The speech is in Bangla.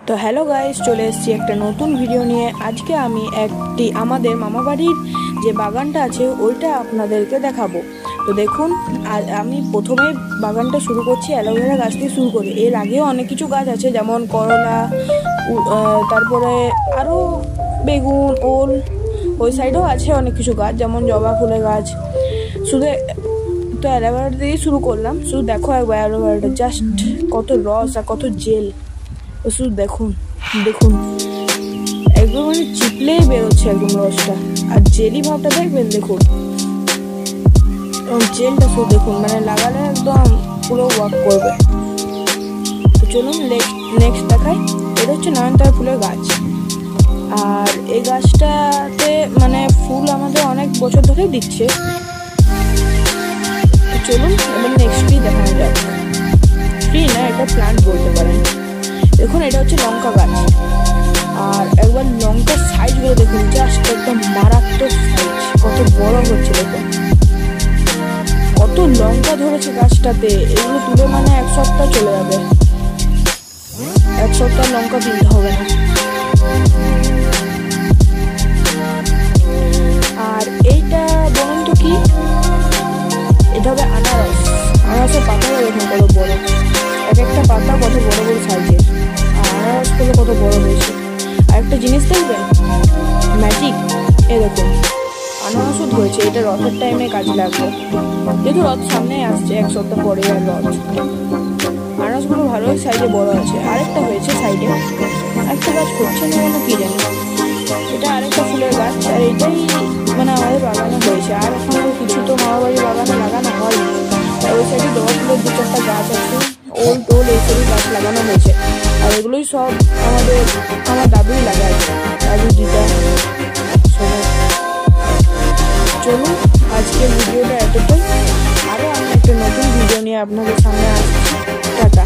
তো হ্যালো গাইস, চলে এসেছি একটা নতুন ভিডিও নিয়ে। আজকে আমি আমাদের মামাবাড়ির যে বাগানটা আছে ওইটা আপনাদেরকে দেখাবো। তো দেখুন, আমি প্রথমেই বাগানটা শুরু করছি অ্যালোভেরা গাছ দিয়ে শুরু করি। এর আগেও অনেক কিছু গাছ আছে, যেমন করলা, তারপরে আরও বেগুন, ওল, ওই সাইডেও আছে অনেক কিছু গাছ, যেমন জবা ফুলের গাছ। শুধু তো অ্যালোভেরা দিয়েই শুরু করলাম। শুধু দেখো একবার অ্যালোভেরাটা, জাস্ট কত রস আর কত জেল। শুধু দেখুন দেখুন, একদম মানে চিপলেই বেরোচ্ছে একদম রসটা, আর জেলি ভাবটা দেখবেন। দেখুন জেলটা শুধু দেখুন, মানে লাগালে একদম পুরো ওয়ার্ক করবে। তো চলুন নেক্সট দেখাই। এটা হচ্ছে নয়নতারা ফুলের গাছ, আর এই গাছটাতে মানে ফুল আমাদের অনেক বছর ধরেই দিচ্ছে। চলুন এবার নেক্সট ট্রি দেখানো যাক। ট্রি না, এটা প্লান্ট বলতে পারেন। দেখুন এটা হচ্ছে লঙ্কা গাছ, আর একবার লঙ্কার সাইজগুলো দেখুন, জাস্ট একদম মারাত্মক সাইজ, কত বড় হচ্ছে। দেখুন কত লঙ্কা ধরেছে গাছটাতে। এগুলো তুলে মানে এক সপ্তাহ চলে যাবে, এক সপ্তাহ লঙ্কা কিনতে হবে না। আর এইটা বলুন তো কি, এটা হবে আনারস। আনারসের পাতাটা দেখুন কত বড়, এক একটা পাতা কত বড় বড় সাইজের, আর আনারসগুলো কত বড় হয়েছে। আর একটা জিনিস দেখবেন, ম্যাজিক, এ দেখুন আনারসও ধরেছে। এটা রথের টাইমে কাজে লাগবে, যেহেতু রথ সামনে আসছে, এক সপ্তাহ পরে আর রথ। আনারসগুলো ভালোই সাইজে বড় আছে। আরেকটা হয়েছে সাইডে, একটা গাছ করছে না কেন কি জানি। এটা আরেকটা ফুলের গাছ, আর এটাই মানে আমাদের বাগানে হয়েছে। আর এখন কিছু তো মামাবাড়ির বাগানে লাগানো হয়নি। ওই সাইডে জবা ফুলের দু চারটা গাছ আছে, ওল টোল এইসবই গাছ লাগানো হয়েছে। আর এগুলোই সব আমার দাদুই লাগায়, দাদু দিদা সবাই। চলুন আজকের ভিডিওটা এতটাই। আরও আমি একটা নতুন ভিডিও নিয়ে আপনাদের সামনে আসছি। টাটা।